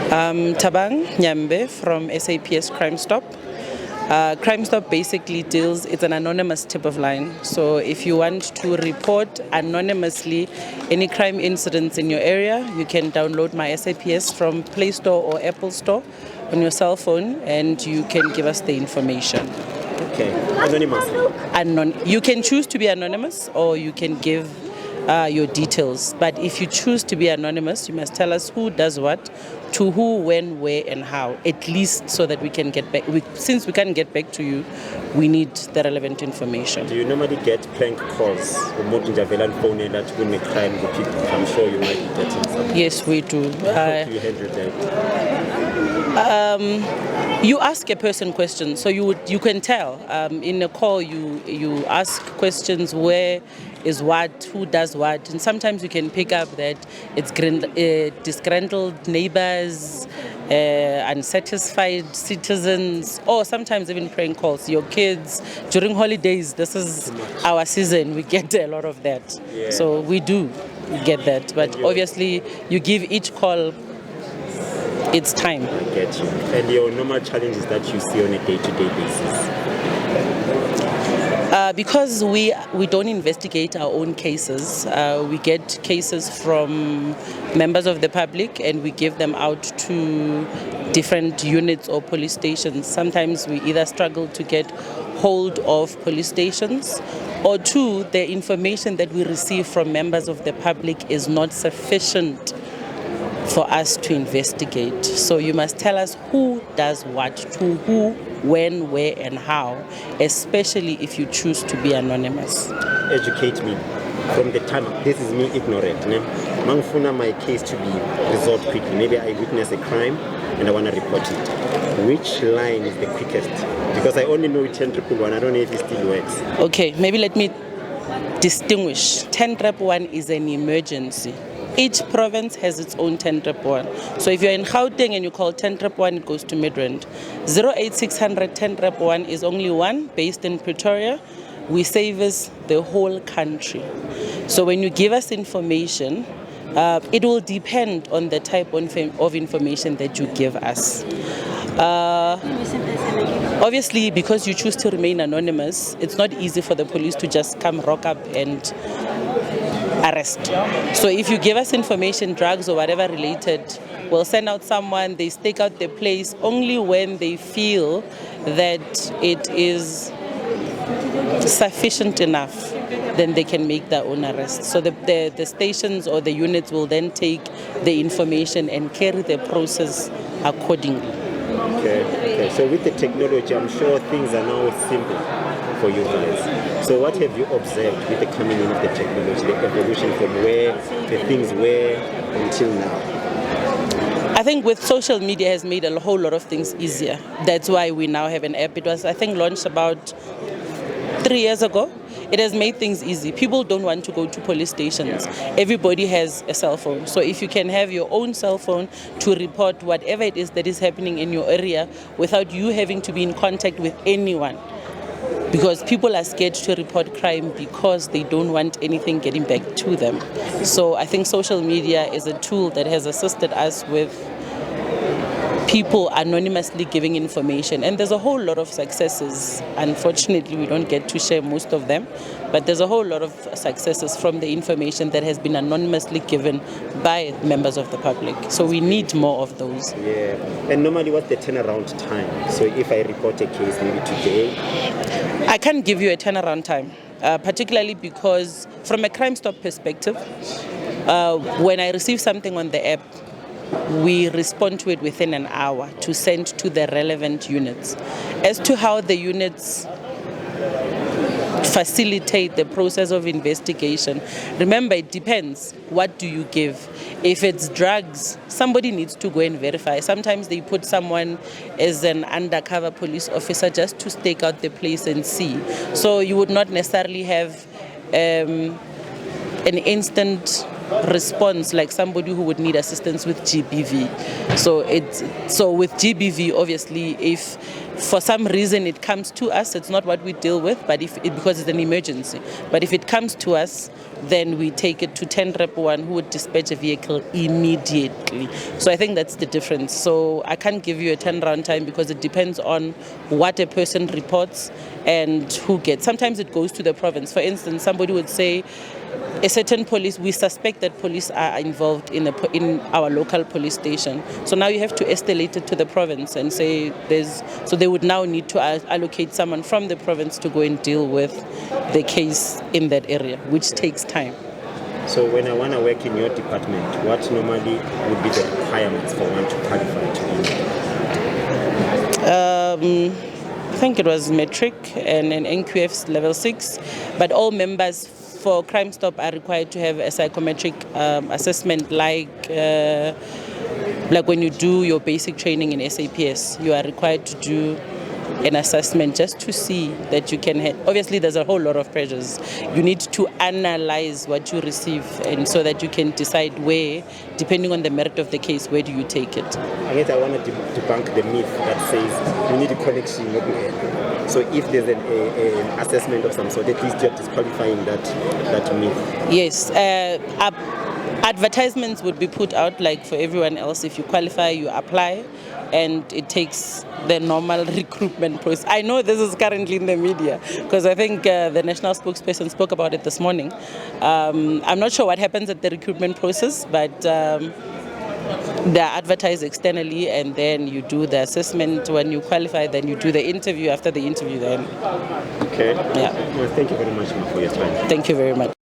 Thabang Nyambe from SAPS Crime Stop. Crime Stop basically it's an anonymous tip of line. So if you want to report anonymously any crime incidents in your area, you can download my SAPS from Play Store or Apple Store on your cell phone and you can give us the information. Okay, anonymous. You can choose to be anonymous or you can give your details. But if you choose to be anonymous, you must tell us who does what, to who, when, where, and how, at least so that we can get back. Since we can't get back to you, we need the relevant information. Do you normally get prank calls or more intervelant phone that when a crime repeat? I'm sure you might be getting some. Yes, we do. How do you handle that? You ask a person questions, so you can tell. In a call, you ask questions: where is what, who does what, and sometimes you can pick up that it's disgruntled neighbors, unsatisfied citizens, or sometimes even prank calls. Your kids during holidays. This is our season. We get a lot of that, so we do get that. But obviously, you give each call its time. I get you. And your normal challenges that you see on a day-to-day basis? Because we don't investigate our own cases, we get cases from members of the public and we give them out to different units or police stations. Sometimes we either struggle to get hold of police stations, or two, the information that we receive from members of the public is not sufficient for us to investigate. So you must tell us who does what, to who, when, where, and how, especially if you choose to be anonymous. Educate me. From the time, this is me ignorant. Mangfuna my case to be resolved quickly. Maybe I witness a crime and I want to report it. Which line is the quickest? Because I only know 10-1. I don't know if it still works. Okay, maybe let me distinguish. 10-1 is an emergency. Each province has its own 10-1. So if you're in Gauteng and you call 10-1, it goes to Midrand. 08600 10-1 is only one, based in Pretoria. We service the whole country. So when you give us information, it will depend on the type of information that you give us. Obviously, because you choose to remain anonymous, it's not easy for the police to just come rock up and arrest. So if you give us information, drugs or whatever related, we'll send out someone, they stake out the place only when they feel that it is sufficient enough, then they can make their own arrest. So the stations or the units will then take the information and carry the process accordingly. Okay. So with the technology, I'm sure things are now simple for you guys. So what have you observed with the coming in of the technology, the evolution from where the things were until now? I think with social media has made a whole lot of things easier. That's why we now have an app. It was, I think, launched about 3 years ago. It has made things easy. People don't want to go to police stations. Everybody has a cell phone. So if you can have your own cell phone to report whatever it is that is happening in your area without you having to be in contact with anyone. Because people are scared to report crime because they don't want anything getting back to them. So I think social media is a tool that has assisted us with people anonymously giving information. And there's a whole lot of successes. Unfortunately, we don't get to share most of them, but there's a whole lot of successes from the information that has been anonymously given by members of the public. So we need more of those. Yeah. And normally what's the turnaround time? So if I report a case maybe today? I can't give you a turnaround time, particularly because from a Crime Stop perspective, when I receive something on the app, we respond to it within an hour to send to the relevant units. As to how the units facilitate the process of investigation, remember, it depends. What do you give? If it's drugs, somebody needs to go and verify. Sometimes they put someone as an undercover police officer just to stake out the place and see. So you would not necessarily have an instant response like somebody who would need assistance with GBV. So with GBV, obviously, if for some reason it comes to us, it's not what we deal with, but because it's an emergency. But if it comes to us, then we take it to 10 Rep 1, who would dispatch a vehicle immediately. So I think that's the difference. So I can't give you a turnaround time because it depends on what a person reports and who gets. Sometimes it goes to the province. For instance, somebody would say, a certain police, we suspect that police are involved in our local police station. So now you have to escalate it to the province and say so they would now need to allocate someone from the province to go and deal with the case in that area, which takes time. So when I want to work in your department, what normally would be the requirements for one to qualify to be? I think it was metric and an NQF's level 6, but all members for Crime Stop are required to have a psychometric assessment like when you do your basic training in SAPS, you are required to do an assessment just to see that you can obviously there's a whole lot of pressures. You need to analyze what you receive, and so that you can decide where, depending on the merit of the case, where do you take it. I guess I want to debunk the myth that says you need a connection. So if there's an assessment of some sort, at least you're disqualifying that myth. Yes. Advertisements would be put out like for everyone else. If you qualify, you apply, and it takes the normal recruitment process. I know this is currently in the media because I think the national spokesperson spoke about it this morning. I'm not sure what happens at the recruitment process, but they are advertised externally, and then you do the assessment. When you qualify, then you do the interview. After the interview, then. Okay. Yeah. Well, thank you very much for your time. Thank you very much.